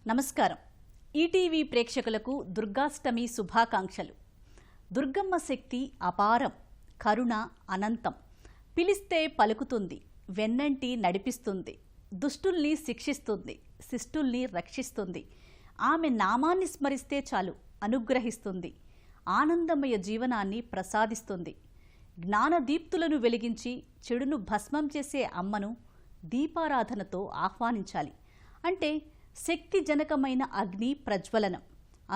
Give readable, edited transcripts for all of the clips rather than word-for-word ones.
నమస్కారం. ఈటీవీ ప్రేక్షకులకు దుర్గాష్టమి శుభాకాంక్షలు. దుర్గమ్మ శక్తి అపారం, కరుణ అనంతం. పిలిస్తే పలుకుతుంది, వెన్నంటి నడిపిస్తుంది, దుష్టుల్ని శిక్షిస్తుంది, శిష్టుల్ని రక్షిస్తుంది. ఆమె నామాన్ని స్మరిస్తే చాలు అనుగ్రహిస్తుంది, ఆనందమయ జీవనాన్ని ప్రసాదిస్తుంది. జ్ఞానదీప్తులను వెలిగించి చెడును భస్మం చేసే అమ్మను దీపారాధనతో ఆహ్వానించాలి. అంటే శక్తి జనకమైన అగ్ని ప్రజ్వలనం.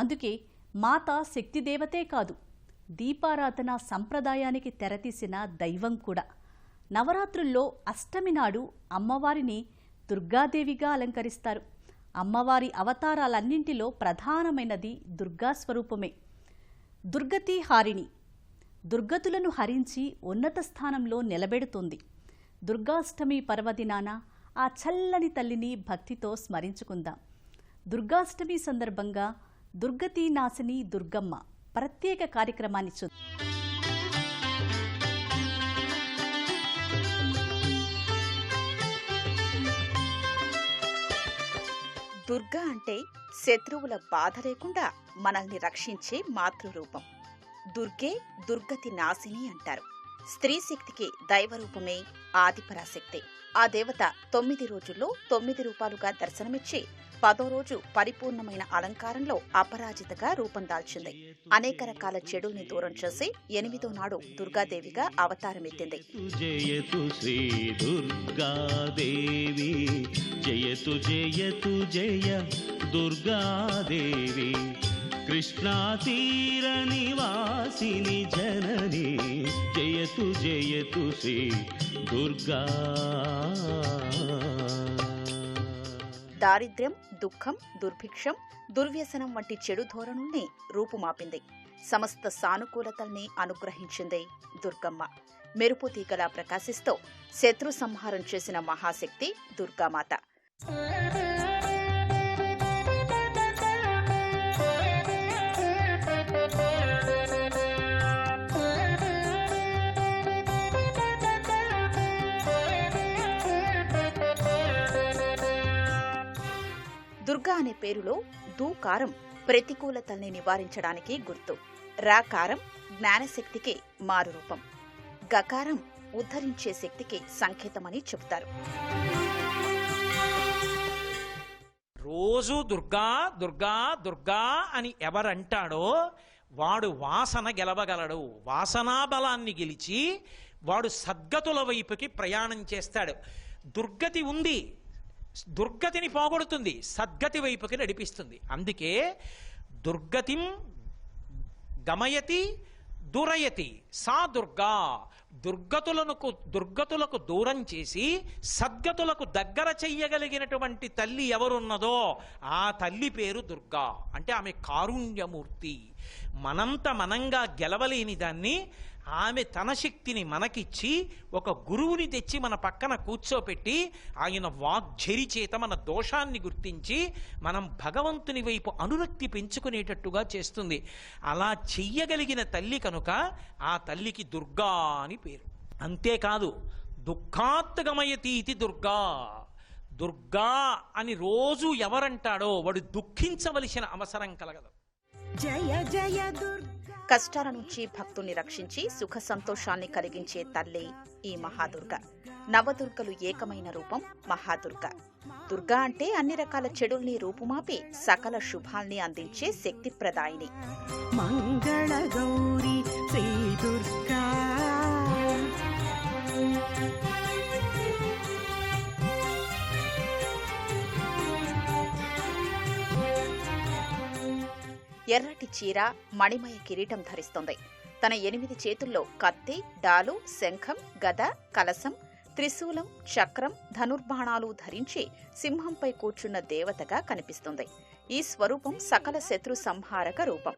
అందుకే మాత శక్తిదేవతే కాదు, దీపారాధన సంప్రదాయానికి తెరతీసిన దైవం కూడా. నవరాత్రుల్లో అష్టమి నాడు అమ్మవారిని దుర్గాదేవిగా అలంకరిస్తారు. అమ్మవారి అవతారాలన్నింటిలో ప్రధానమైనది దుర్గాస్వరూపమే. దుర్గతి హారిణి, దుర్గతులను హరించి ఉన్నత స్థానంలో నిలబెడుతుంది. దుర్గాష్టమి పర్వదినాన ఆ చల్లని తల్లిని భక్తితో స్మరించుకుందాం. దుర్గాష్టమి సందర్భంగా దుర్గతి నాశిని దుర్గమ్మ ప్రత్యేక కార్యక్రమాన్ని చూద్దాం. దుర్గా అంటే శత్రువుల బాధ లేకుండా మనల్ని రక్షించే మాతృరూపం. దుర్గే దుర్గతి నాశిని అంటారు. స్త్రీ శక్తికి దైవరూపమే ఆదిపరాశక్తి. ఆ దేవత 9 రోజుల్లో 9 రూపాలుగా దర్శనమిచ్చి 10వ రోజు పరిపూర్ణమైన అలంకారంలో అపరాజితగా రూపం దాల్చింది. అనేక రకాల చెడుని దూరం చేసి 8వ నాడు దుర్గాదేవిగా అవతారమెత్తింది. జయతు శ్రీ దుర్గాదేవి, జయతు జయతు జయ దుర్గాదేవి, కృష్ణా తీర నివాసిని జనని, జయతు జయతు శ్రీ దుర్గా. దారిద్ర్యం, దుఃఖం, దుర్భిక్షం, దుర్వ్యసనం వంటి చెడు ధోరణుల్ని రూపుమాపింది. సమస్త సానుకూలతల్ని అనుగ్రహించింది దుర్గమ్మ. మెరుపు తీగలా ప్రకాశిస్తూ శత్రు సంహారం చేసిన మహాశక్తి దుర్గామాత. దుర్గా అనే పేరులో దూకారం ప్రతికూలతల్ని నివారించడానికి గుర్తు. రాకారం జ్ఞానశక్తికి మారు రూపం. గకారం ఉద్ధరించే శక్తికి సంకేతమని చెబుతారు. రోజు దుర్గా దుర్గా దుర్గా అని ఎవరంటాడో వాడు వాసన గెలవగలడు. వాసనా బలాన్ని గెలిచి వాడు సద్గతుల వైపుకి ప్రయాణం చేస్తాడు. దుర్గతి ఉంది, దుర్గతిని పోగొడుతుంది, సద్గతి వైపుకి నడిపిస్తుంది. అందుకే దుర్గతిం గమయతి దురయతి సా దుర్గా. దుర్గతులకు దూరం చేసి సద్గతులకు దగ్గర చెయ్యగలిగినటువంటి తల్లి ఎవరున్నదో ఆ తల్లి పేరు దుర్గా. అంటే ఆమె కారుణ్యమూర్తి. మనంత మనంగా గెలవలేని దాన్ని ఆమె తన శక్తిని మనకిచ్చి ఒక గురువుని తెచ్చి మన పక్కన కూర్చోపెట్టి ఆయన వాగ్ఝరి చేత మన దోషాన్ని గుర్తించి మనం భగవంతుని వైపు అనురక్తి పెంచుకునేటట్టుగా చేస్తుంది. అలా చెయ్యగలిగిన తల్లి కనుక ఆ తల్లికి దుర్గా అని పేరు. అంతేకాదు దుఃఖాత్తగమయతీతి దుర్గా. దుర్గా అని రోజు ఎవరంటాడో వాడు దుఃఖించవలసిన అవసరం కలగదు. జయ జయ దుర్గా. కష్టాల నుంచి భక్తుల్ని రక్షించి సుఖ సంతోషాన్ని కలిగించే తల్లి ఈ మహాదుర్గ. నవదుర్గలు ఏకమైన రూపం మహాదుర్గ. దుర్గా అంటే అన్ని రకాల చెడుల్ని రూపుమాపి సకల శుభాల్ని అందించే శక్తి ప్రదాయిని. మంగళ గౌరీ శ్రీ దుర్గా. ఎర్రటి చీర, మణిమయ కిరీటం ధరిస్తోంది. తన 8 చేతుల్లో కత్తి, డాలు, శంఖం, గద, కలశం, త్రిశూలం, చక్రం, ధనుర్బాణాలు ధరించి సింహంపై కూర్చున్న దేవతగా కనిపిస్తుంది. ఈ స్వరూపం సకల శత్రు సంహారక రూపం.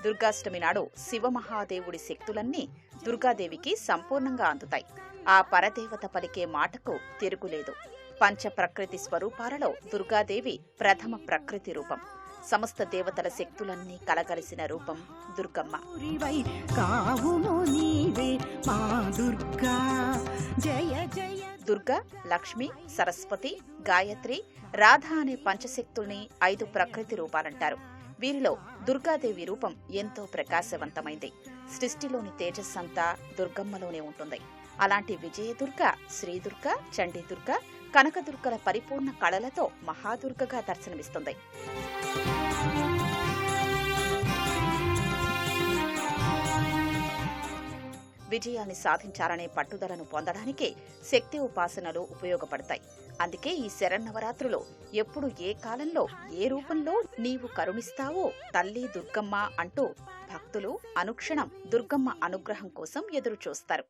దుర్గాష్టమి నాడు శివమహాదేవుడి శక్తులన్నీ దుర్గాదేవికి సంపూర్ణంగా అందుతాయి. ఆ పరదేవత పలికే మాటకు తిరుగులేదు. పంచ ప్రకృతి స్వరూపాలలో దుర్గాదేవి ప్రథమ ప్రకృతి రూపం. సమస్త దేవతల శక్తులన్నీ కలగలిసిన రూపం దుర్గమ్మ. గౌరివై కావుము నీవే మా దుర్గా జయ జయ. దుర్గ, లక్ష్మి, సరస్వతి, గాయత్రి, రాధ అనే పంచశక్తుల్ని 5 ప్రకృతి రూపాలంటారు. వీరిలో దుర్గాదేవి రూపం ఎంతో ప్రకాశవంతమైంది. సృష్టిలోని తేజస్సంతా దుర్గమ్మలోనే ఉంటుంది. అలాంటి విజయదుర్గ, శ్రీదుర్గ, చండీదుర్గ, కనకదుర్గల పరిపూర్ణ కళలతో మహాదుర్గగా దర్శనమిస్తుంది. విజయాన్ని సాధించాలనే పట్టుదలను పొందడానికి శక్తి ఉపాసనలు ఉపయోగపడతాయి. అందుకే ఈ శరన్నవరాత్రులో ఎప్పుడు ఏ కాలంలో ఏ రూపంలో నీవు కరుణిస్తావో తల్లి దుర్గమ్మ అంటూ భక్తులు అనుక్షణం దుర్గమ్మ అనుగ్రహం కోసం ఎదురు చూస్తారు.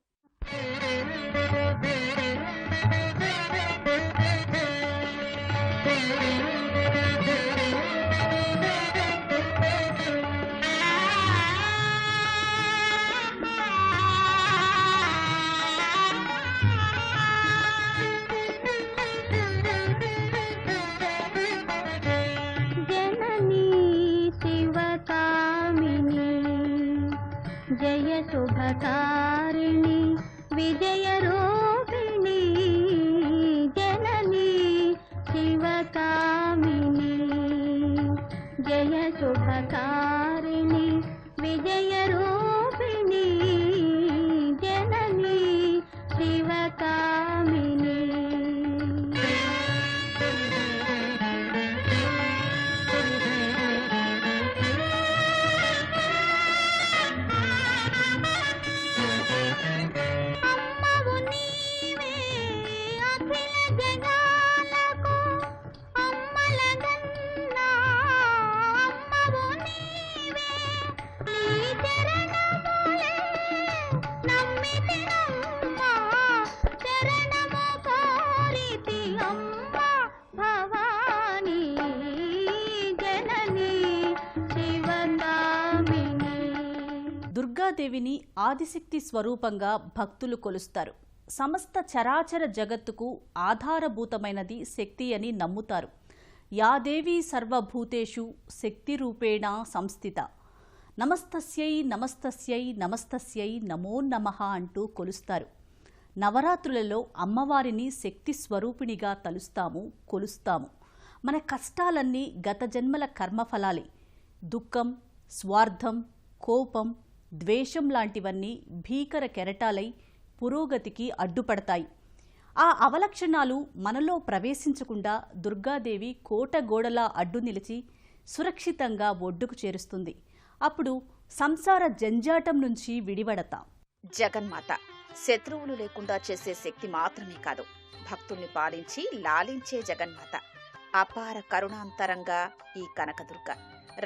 జయ శుభకారిణి విజయ రూపిణి జనని శివకామిని. జయ శుభకారిణి విజయ రూపిణి జనని శివకామిని. దుర్గాదేవిని ఆదిశక్తి స్వరూపంగా భక్తులు కొలుస్తారు. సమస్త చరాచర జగత్తుకు ఆధారభూతమైనది శక్తి అని నమ్ముతారు. యాదేవి సర్వభూతేషు శక్తి రూపేణ సంస్థిత, నమస్తస్యై నమస్తస్యై నమస్తస్యై నమో నమః అంటూ కొలుస్తారు. నవరాత్రులలో అమ్మవారిని శక్తి స్వరూపిణిగా తలుస్తాము, కొలుస్తాము. మన కష్టాలన్నీ గత జన్మల కర్మఫలాలే. దుఃఖం, స్వార్థం, కోపం, ద్వేషం లాంటివన్నీ భీకర కెరటాలై పురోగతికి అడ్డుపడతాయి. ఆ అవలక్షణాలు మనలో ప్రవేశించకుండా దుర్గాదేవి కోట గోడలా అడ్డు నిలిచి సురక్షితంగా ఒడ్డుకు చేరుస్తుంది. అప్పుడు సంసార జంజాటం నుంచి విడివడతాం. జగన్మాత శత్రువులు లేకుండా చేసే శక్తి మాత్రమే కాదు, భక్తుల్ని పాలించి లాలించే జగన్మాత. అపార కరుణాంతరంగా ఈ కనకదుర్గ,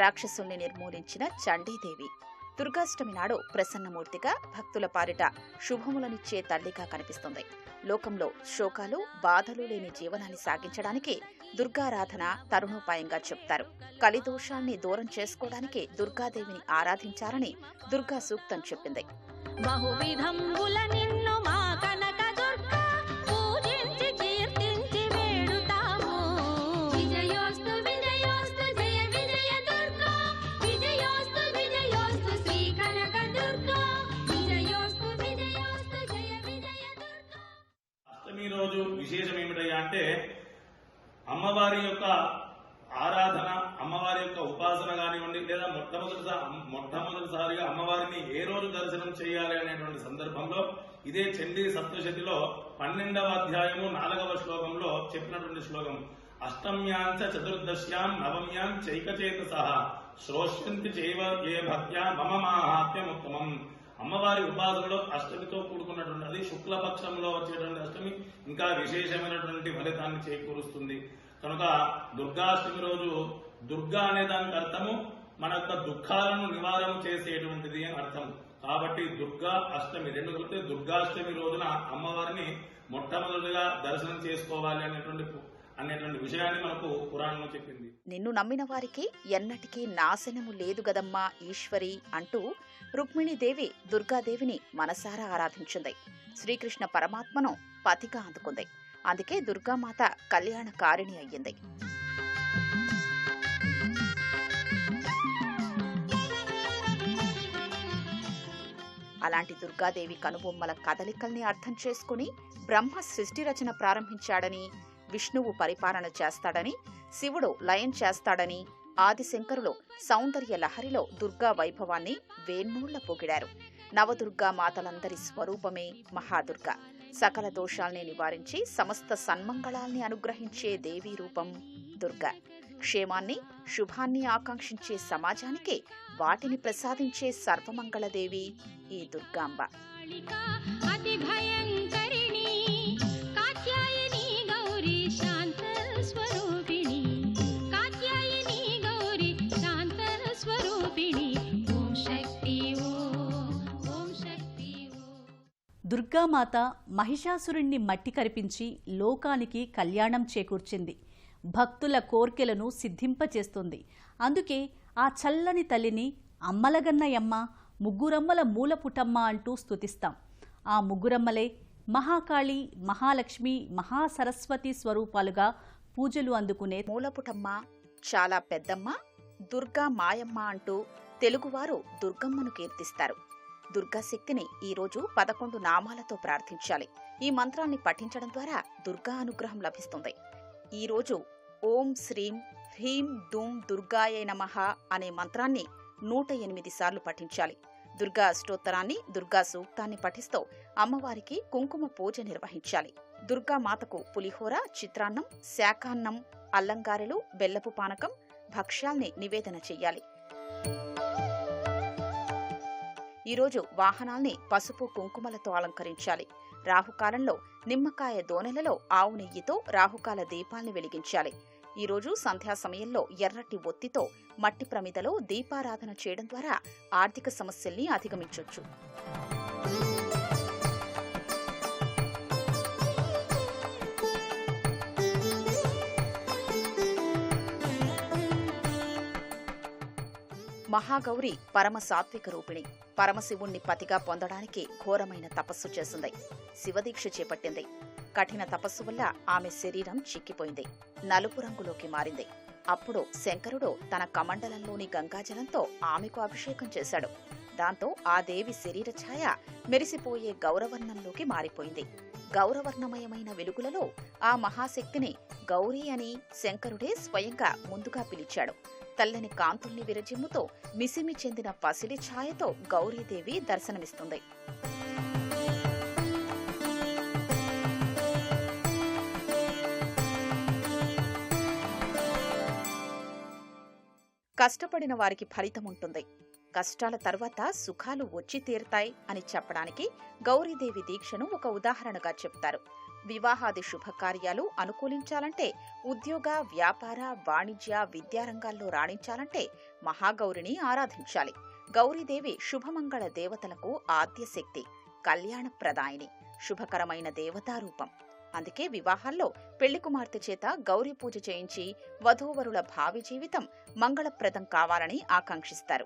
రాక్షసుల్ని నిర్మూలించిన చండీదేవి. దుర్గాష్టమి నాడు ప్రసన్నమూర్తిగా భక్తుల పాలిట శుభములనిచ్చే తల్లిగా కనిపిస్తుంది. లోకంలో శోకాలు, బాధలు లేని జీవనాన్ని సాగించడానికి దుర్గారాధన తరుణోపాయంగా చెప్తారు. కలిదోషాల్ని దూరం చేసుకోవడానికి దుర్గాదేవిని ఆరాధించాలని దుర్గా సూక్తం చెప్పింది. బహువిధంబుల నిన్ను మా కనక దుర్గా పూజించి కీర్తించి వేడుతాము. విజయోస్తు విజయోస్తు జయ విజయ దుర్గా, విజయోస్తు విజయోస్తు శ్రీ కనక దుర్గా, విజయోస్తు విజయోస్తు జయ విజయ దుర్గా. అష్టమి రోజు విశేషం ఏమిటయ్యా అంటే అమ్మవారి యొక్క ఆరాధన, అమ్మవారి యొక్క ఉపాసన కానివ్వండి, లేదా మొట్టమొదటిసారిగా అమ్మవారిని ఏ రోజు దర్శనం చేయాలి అనేటువంటి సందర్భంలో ఇదే చండీ సప్తశతిలో 12వ అధ్యాయము 4వ శ్లోకంలో చెప్పినటువంటి శ్లోకం, అష్టమ్యాంచ చతుర్దశ్యాం నవమ్యాం చైకచేతసః శ్రోష్యంతి చైవ ఏ భక్త్యా మమ మాహాత్మ్యముత్తమం. అమ్మవారి ఉపాసనలో అష్టమితో కూడుకున్నటువంటి శుక్లపక్షంలో వచ్చేటువంటి అష్టమి ఇంకా విశేషమైనటువంటి ఫలితాన్ని చేకూరుస్తుంది. కనుక దుర్గాష్టమి రోజు దుర్గా అనే దానికి అర్థము మన యొక్క దుఃఖాలను నివారణ చేసేటువంటిది అని అర్థం. కాబట్టి దుర్గా అష్టమి రెండు కలిపితే దుర్గాష్టమి రోజున అమ్మవారిని మొట్టమొదటిగా దర్శనం చేసుకోవాలి అనేటువంటి విషయాన్ని మనకు పురాణంలో చెప్పింది. నిన్ను నమ్మిన వారికి ఎన్నటికీ నాశనము లేదు గదమ్మా ఈశ్వరి అంటూ రుక్మిణీదేవి దుర్గాదేవిని మనసారా ఆరాధించింది. శ్రీకృష్ణ పరమాత్మను పతిగా అందుకుంది. అందుకే దుర్గామాత కళ్యాణకారిణి అయ్యింది. అలాంటి దుర్గాదేవి కనుబొమ్మల కదలికల్ని అర్థం చేసుకుని బ్రహ్మ సృష్టి రచన ప్రారంభించాడని, విష్ణువు పరిపాలన చేస్తాడని, శివుడు లయం చేస్తాడని, ఆదిశంకరులు సౌందర్య లహరిలో దుర్గా వైభవాన్ని వేన్నూళ్ల పొగిడారు. నవదుర్గా మాతలందరి స్వరూపమే మహాదుర్గ. సకల దోషాల్ని నివారించి సమస్త సన్మంగళాల్ని అనుగ్రహించే దేవీ రూపం దుర్గ. క్షేమాన్ని, శుభాన్ని ఆకాంక్షించే సమాజానికి వాటిని ప్రసాదించే సర్వమంగళదేవి ఈ దుర్గాంబ. అతి భయంకరిణి కాత్యాయని గౌరీ శాంత స్వరూపిణి, కాత్యాయని గౌరీ శాంత స్వరూపిణి. ఓం శక్తి ఓం శక్తి దుర్గామాత మహిషాసురుణ్ణి మట్టి కరిపించి లోకానికి కళ్యాణం చేకూర్చింది. భక్తుల కోర్కెలను సిద్ధింపచేస్తుంది. అందుకే ఆ చల్లని తల్లిని అమ్మలగన్నయమ్మ, ముగ్గురమ్మల మూలపుటమ్మ అంటూ స్తుతిస్తాం. ఆ ముగ్గురమ్మలే మహాకాళి, మహాలక్ష్మి, మహాసరస్వతి స్వరూపాలుగా పూజలు అందుకునే మూలపుటమ్మ, చాలా పెద్దమ్మ, దుర్గా మాయమ్మ అంటూ తెలుగువారు దుర్గమ్మను కీర్తిస్తారు. దుర్గాశక్తిని ఈరోజు 11 నామాలతో ప్రార్థించాలి. ఈ మంత్రాన్ని పఠించడం ద్వారా దుర్గా అనుగ్రహం లభిస్తుంది. ఈరోజు ఓం శ్రీం హ్రీం దుం దుర్గాయే నమః అనే మంత్రాన్ని 108 సార్లు పఠించాలి. దుర్గా అష్టోత్తరాన్ని, దుర్గా సూక్తాన్ని పఠిస్తూ అమ్మవారికి కుంకుమ పూజ నిర్వహించాలి. దుర్గామాతకు పులిహోర, చిత్రాన్నం, శాకాన్నం, అల్లంగారెలు, బెల్లపు పానకం, భక్ష్యాల్ని నివేదన చెయ్యాలి. ఈరోజు వాహనాల్ని పసుపు కుంకుమలతో అలంకరించాలి. రాహుకాలంలో నిమ్మకాయ దోనెలలో ఆవు నెయ్యితో రాహుకాల దీపాల్ని వెలిగించాలి. ఈరోజు సంధ్యా సమయంలో ఎర్రటి ఒత్తితో మట్టి ప్రమిదలో దీపారాధన చేయడం ద్వారా ఆర్థిక సమస్యల్ని అధిగమించొచ్చు. మహాగౌరి పరమ సాత్విక రూపిణి. పరమశివుణ్ణి పతిగా పొందడానికి ఘోరమైన తపస్సు చేసింది. శివదీక్ష చేపట్టింది. కఠిన తపస్సు వల్ల ఆమె శరీరం చిక్కిపోయింది, నలుపు రంగులోకి మారింది. అప్పుడు శంకరుడు తన కమండలంలోని గంగాజలంతో ఆమెకు అభిషేకం చేశాడు. దాంతో ఆ దేవి శరీర ఛాయ మెరిసిపోయే గౌరవర్ణంలోకి మారిపోయింది. గౌరవర్ణమయమైన వెలుగులలో ఆ మహాశక్తిని గౌరీ అని శంకరుడే స్వయంగా ముందుగా పిలిచాడు. తెల్లని కాంతుల్ని విరజిమ్ముతో మిసిమి చెందిన పసిలి ఛాయతో గౌరీదేవి దర్శనమిస్తుంది. కష్టపడిన వారికి ఫలితముంటుంది, కష్టాల తర్వాత సుఖాలు వచ్చి తీరుతాయి అని చెప్పడానికి గౌరీదేవి దీక్షను ఒక ఉదాహరణగా చెప్తారు. వివాహాది శుభకార్యాలు అనుకూలించాలంటే, ఉద్యోగ, వ్యాపార, వాణిజ్య, విద్యారంగాల్లో రాణించాలంటే మహాగౌరిని ఆరాధించాలి. గౌరీదేవి శుభమంగళ దేవతలకు ఆద్యశక్తి, కళ్యాణప్రదాయిని, శుభకరమైన దేవతారూపం. అందుకే వివాహాల్లో పెళ్లి కుమార్తె చేత గౌరీ పూజ చేయించి వధూవరుల భావి జీవితం మంగళప్రదం కావాలని ఆకాంక్షిస్తారు.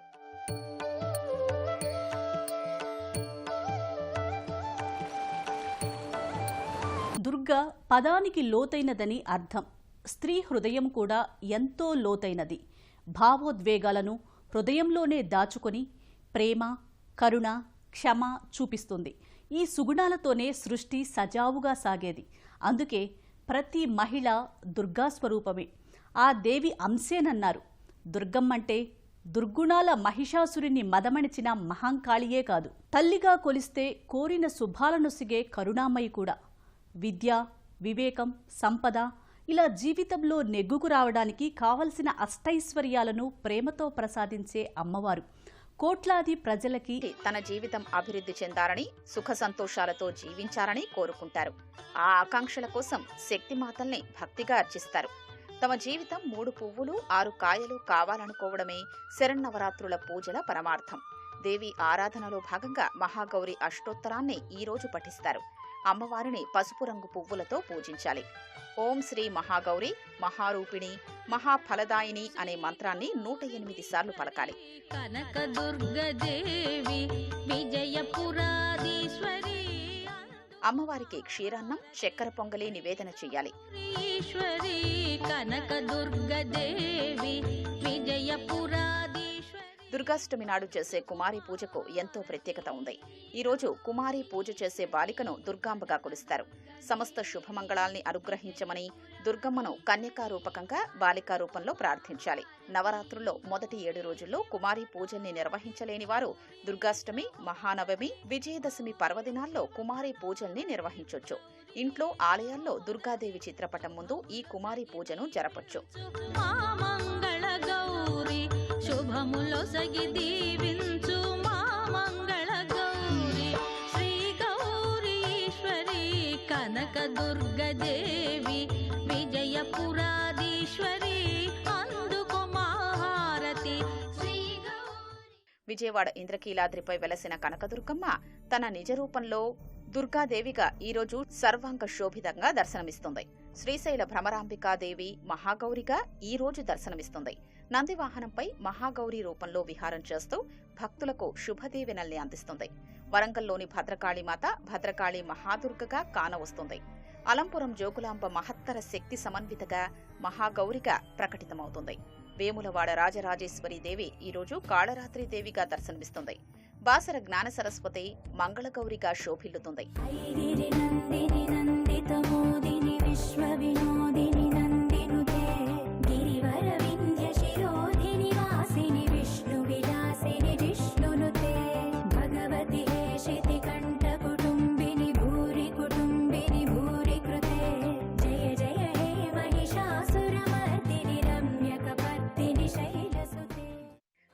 దుర్గా పదానికి లోతైనదని అర్థం. స్త్రీ హృదయం కూడా ఎంతో లోతైనది. భావోద్వేగాలను హృదయంలోనే దాచుకొని ప్రేమ, కరుణ, క్షమ చూపిస్తుంది. ఈ సుగుణాలతోనే సృష్టి సజావుగా సాగేది. అందుకే ప్రతి మహిళ దుర్గా స్వరూపమే, ఆ దేవి అంశేనన్నారు. దుర్గమ్మంటే దుర్గుణాల మహిషాసురుని మదమణిచిన మహాంకాళియే కాదు, తల్లిగా కొలిస్తే కోరిన శుభాలనొసిగే కరుణామయి కూడా. విద్య, వివేకం, సంపద ఇలా జీవితంలో నెగ్గుకు రావడానికి కావలసిన అష్టైశ్వర్యాలను ప్రేమతో ప్రసాదించే అమ్మవారు. కోట్లాది ప్రజలకి తన జీవితం అభివృద్ధి చెందాలని, సుఖ సంతోషాలతో జీవించాలని కోరుకుంటారు. ఆ ఆకాంక్షల కోసం శక్తిమాతల్ని భక్తిగా అర్చిస్తారు. తమ జీవితం 3 పువ్వులు 6 కాయలు కావాలనుకోవడమే శరన్నవరాత్రుల పూజల పరమార్థం. దేవి ఆరాధనలో భాగంగా మహాగౌరి అష్టోత్తరాన్ని ఈరోజు పఠిస్తారు. అమ్మవారిని పసుపు రంగు పువ్వులతో పూజించాలి. ఓం శ్రీ మహాగౌరి, మహారూపిణి, మహాఫలదాయిని అనే మంత్రాన్ని 108 సార్లు పలకాలి. అమ్మవారికి క్షీరాన్నం, చక్కెర పొంగలి నివేదన చెయ్యాలి. దుర్గాష్టమి నాడు చేసే కుమారి పూజకు ఎంతో ప్రత్యేకత ఉంది. ఈ రోజు కుమారి పూజ చేసే బాలికను దుర్గాంబగా కొలుస్తారు. సమస్త శుభమంగళాల్ని అనుగ్రహించమని దుర్గమ్మను కన్యకా రూపకంగా బాలికా రూపంలో ప్రార్థించాలి. నవరాత్రుల్లో మొదటి 7 రోజుల్లో కుమారి పూజల్ని నిర్వహించలేని వారు దుర్గాష్టమి, మహానవమి, విజయదశమి పర్వదినాల్లో కుమారి పూజల్ని నిర్వహించొచ్చు. ఇంట్లో, ఆలయాల్లో దుర్గాదేవి చిత్రపటం ముందు ఈ కుమారి పూజను జరపొచ్చు. శుభములో సగి దీవించు మా మంగళ గౌరి, శ్రీ గౌరీశ్వరి కనక దుర్గదేవి, విజయపురాధీశ్వరి అందుకో మహారతి. విజయవాడ ఇంద్రకీలాద్రిపై వెలసిన కనకదుర్గమ్మ తన నిజ రూపంలో దుర్గాదేవిగా ఈరోజు సర్వాంగ శోభితంగా దర్శనమిస్తుంది. శ్రీశైల భ్రమరాంబికాదేవి మహాగౌరిగా ఈ రోజు దర్శనమిస్తుంది. నందివాహనంపై మహాగౌరి రూపంలో విహారం చేస్తూ భక్తులకు శుభదీవెనల్ని అందిస్తుంది. వరంగల్లోని భద్రకాళీమాత భద్రకాళి మహాదుర్గగా కానవస్తుంది. అలంపురం జోగులాంబ మహత్తర శక్తి సమన్వితగా మహాగౌరిగా ప్రకటితమవుతుంది. వేములవాడ రాజరాజేశ్వరి దేవి ఈరోజు కాళరాత్రి దేవిగా దర్శనమిస్తుంది. బాసర జ్ఞాన సరస్వతి మంగళగౌరిగా శోభిల్లుతుంది.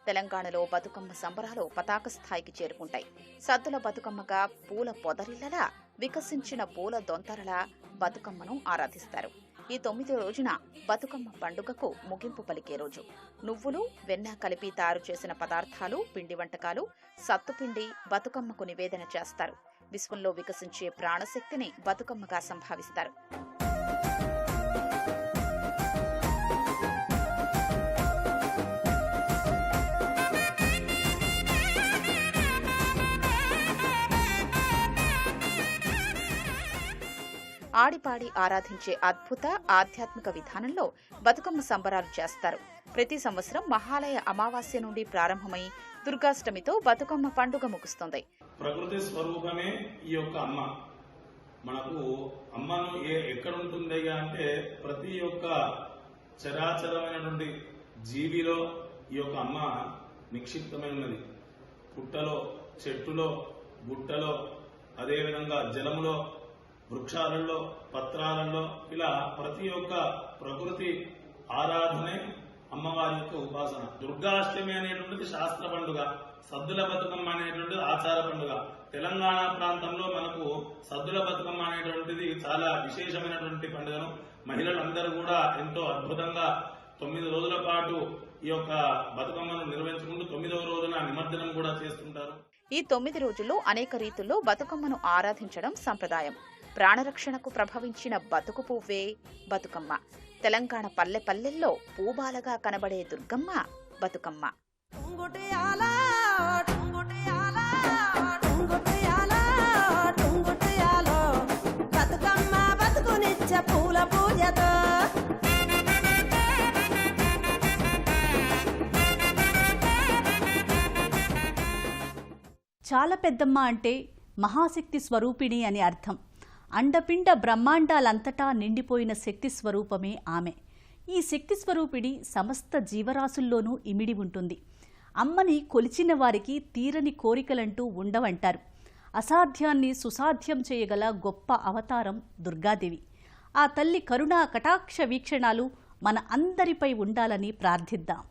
తెలంగాణలో బతుకమ్మ సంబరాలు పతాక స్థాయికి చేరుకుంటాయి. సద్దుల బతుకమ్మగా పూల పొదరిల్లలా వికసించిన పూల దొంతరలా బతుకమ్మను ఆరాధిస్తారు. ఈ 9వ రోజున బతుకమ్మ పండుగకు ముగింపు పలికే రోజు. నువ్వులు, వెన్న కలిపి తయారు చేసిన పదార్థాలు, పిండి వంటకాలు, సత్తుపిండి బతుకమ్మకు నివేదన చేస్తారు. విశ్వంలో వికసించే ప్రాణశక్తిని బతుకమ్మగా సంభావిస్తారు. ఆడిపాడి ఆరాధించే అద్భుత ఆధ్యాత్మిక విధానంలో బతుకమ్మ సంబరాలు చేస్తారు. ప్రతి సంవత్సరం మహాలయ అమావాస్య నుండి ప్రారంభమై దుర్గాష్టమితో బతుకమ్మ పండుగ ముగుస్తుంది. ప్రకృతి స్వరూపమే ఈ యొక్క అమ్మ. మనకు అమ్మను ఎక్కడ ఉంటుంది అంటే ప్రతి ఒక్క చరాచరమైనటువంటి జీవిలో ఈ యొక్క అమ్మ నిక్షిప్తమై ఉన్నది. పుట్టలో, చెట్టులో, గుట్టలో, అదేవిధంగా జలములో, వృక్షాలలో, పత్రాలలో, ఇలా ప్రతి ఒక్క ప్రకృతి ఆరాధనే అమ్మవారి యొక్క ఉపాసన. దుర్గాష్టమి అనేటువంటిది శాస్త్ర పండుగ, సద్దుల బతుకమ్మ అనేటువంటిది ఆచార పండుగ. తెలంగాణ ప్రాంతంలో మనకు సద్దుల బతుకమ్మ అనేటువంటిది చాలా విశేషమైనటువంటి పండుగను మహిళలందరూ కూడా ఎంతో అద్భుతంగా 9 రోజుల పాటు ఈ యొక్క బతుకమ్మను నిర్వహించుకుంటూ 9వ రోజున నిమజ్జనం కూడా చేస్తుంటారు. ఈ 9 రోజుల్లో అనేక రీతుల్లో బతుకమ్మను ఆరాధించడం సంప్రదాయం. ప్రాణరక్షణకు ప్రభవించిన బతుకు పువ్వే బతుకమ్మ. తెలంగాణ పల్లె పల్లెల్లో పూబాలగా కనబడే దుర్గమ్మ బతుకమ్మ. చాలా పెద్దమ్మ అంటే మహాశక్తి స్వరూపిణి అని అర్థం. అండపిండ బ్రహ్మాండాలంతటా నిండిపోయిన శక్తి స్వరూపమే ఆమె. ఈ శక్తి స్వరూపిణి సమస్త జీవరాశుల్లోనూ ఇమిడి ఉంటుంది. అమ్మని కొలిచిన వారికి తీరని కోరికలంటూ ఉండవంటారు. అసాధ్యాన్ని సుసాధ్యం చేయగల గొప్ప అవతారం దుర్గాదేవి. ఆ తల్లి కరుణా కటాక్ష వీక్షణాలు మన అందరిపై ఉండాలని ప్రార్థిద్దాం.